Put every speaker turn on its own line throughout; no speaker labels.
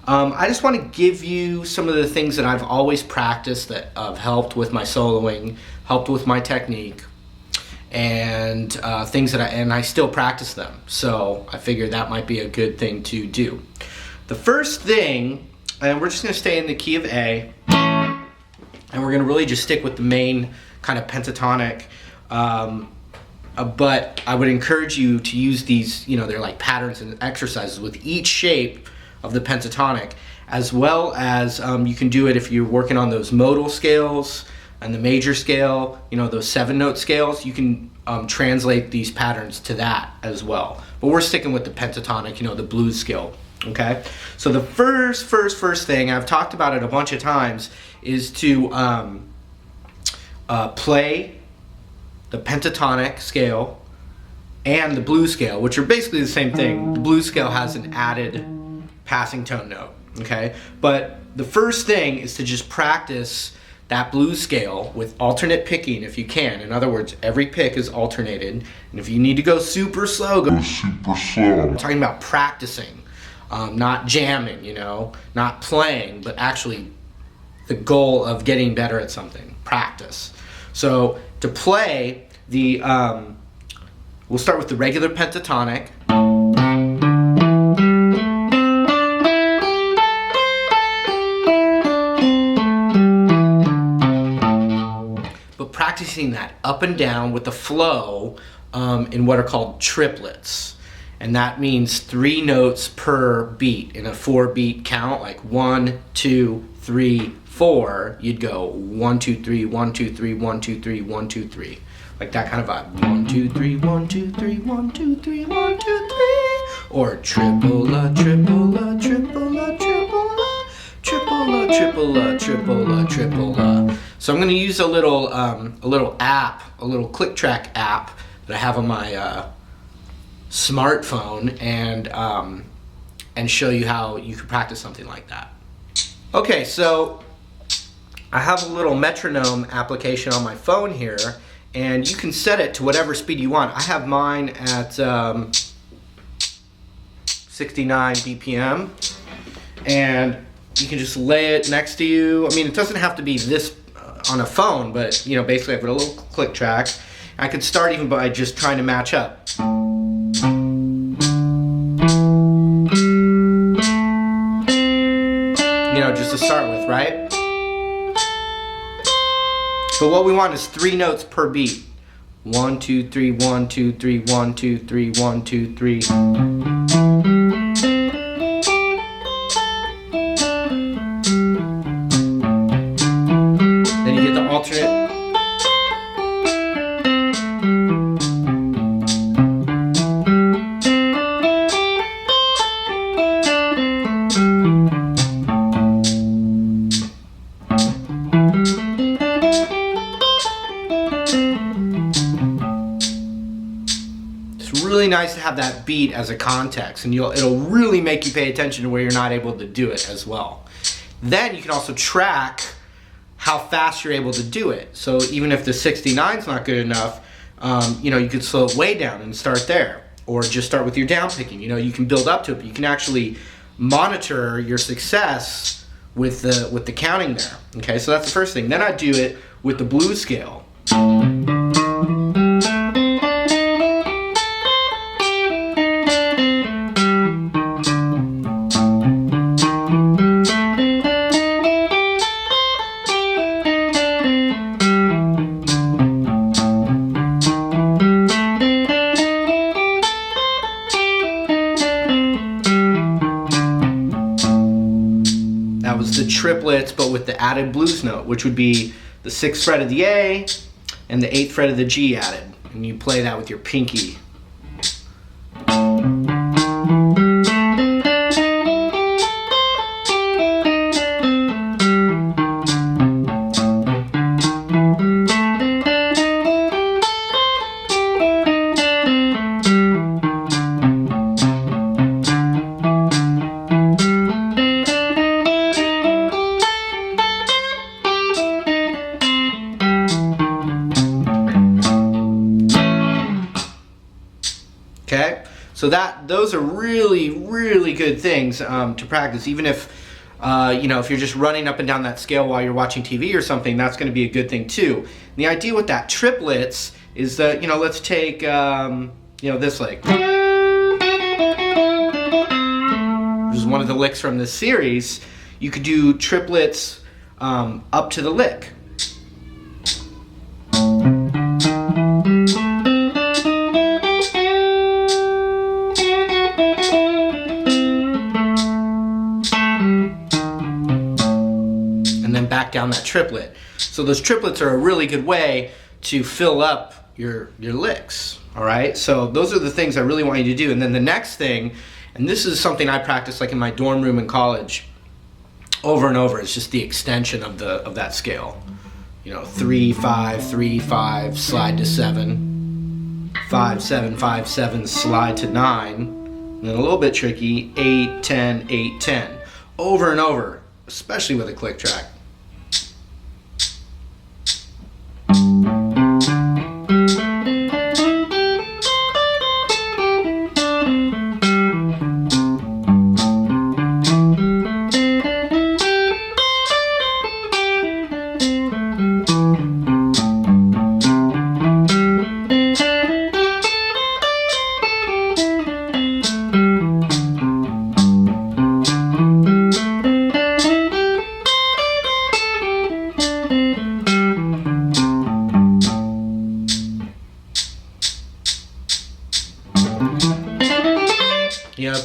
I just want to give you some of the things that I've always practiced that have helped with my soloing, helped with my technique, and things that I still practice them. So I figured that might be a good thing to do. The first thing, and we're just going to stay in the key of A, and we're going to really just stick with the main kind of pentatonic. But I would encourage you to use these, they're like patterns and exercises with each shape of the pentatonic, as well as you can do it if you're working on those modal scales and the major scale, those 7-note scales. You can translate these patterns to that as well. But we're sticking with the pentatonic, the blues scale. Okay, so the first thing, I've talked about it a bunch of times, is to play the pentatonic scale and the blues scale, which are basically the same thing. The blues scale has an added passing tone note, okay? But the first thing is to just practice that blues scale with alternate picking if you can. In other words, every pick is alternated, and if you need to go super slow, go super slow. I'm talking about practicing, not jamming, not playing, but actually the goal of getting better at something, practice. So to play the, we'll start with the regular pentatonic. But practicing that up and down with the flow in what are called triplets. And that means 3 notes per beat in a 4-beat count, like 1, 2, 3, 4. You'd go 1, 2, 3, 1, 2, 3, 1, 2, 3, 1, 2, 3. Like that kind of vibe. 1, 2, 3, 1, 2, 3, 1, 2, 3, 1, 2, 3. Or triple-a, triple-a, triple-a, triple-a, triple-a, triple-a, triple-a, triple-a. So I'm going to use a little app, a little click track app that I have on my smartphone, and show you how you can practice something like that. Okay, so I have a little metronome application on my phone here, and you can set it to whatever speed you want. I have mine at 69 BPM, and you can just lay it next to you. I mean, it doesn't have to be this on a phone, but basically I've got a little click track. I could start even by just trying to match up. Just to start with, right? But what we want is 3 notes per beat. 1, 2, 3, 1, 2, 3, 1, 2, 3, 1, 2, 3. Then you get the alternate. Really nice to have that beat as a context, and it'll really make you pay attention to where you're not able to do it as well. Then you can also track how fast you're able to do it. So even if the 69 is not good enough, you could slow it way down and start there, or just start with your down picking. You can build up to it, but you can actually monitor your success with the counting there. Okay, so that's the first thing. Then I do it with the blues scale. That was the triplets, but with the added blues note, which would be the 6th fret of the A and the 8th fret of the G added. And you play that with your pinky. So those are really, really good things to practice. Even if if you're just running up and down that scale while you're watching TV or something, that's going to be a good thing too. And the idea with that triplets is that, let's take this lick. This is one of the licks from this series. You could do triplets up to the lick. And then back down that triplet. So those triplets are a really good way to fill up your licks. All right, so those are the things I really want you to do. And then the next thing, and this is something I practice like in my dorm room in college over and over, it's just the extension of that scale. 3 5 3 5, slide to 7, 5 7 5 7, slide to 9, and then a little bit tricky, 8 10 8 10, over and over, especially with a click track.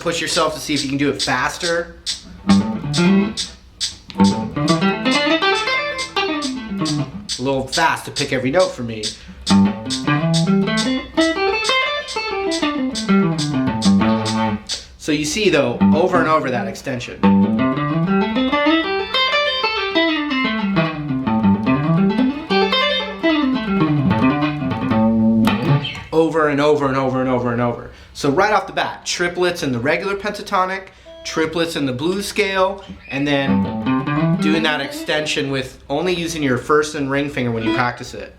Push yourself to see if you can do it faster. A little fast to pick every note for me. So you see though, over and over that extension. Over and over and over and over and over. So right off the bat, triplets in the regular pentatonic, triplets in the blues scale, and then doing that extension with only using your first and ring finger when you practice it.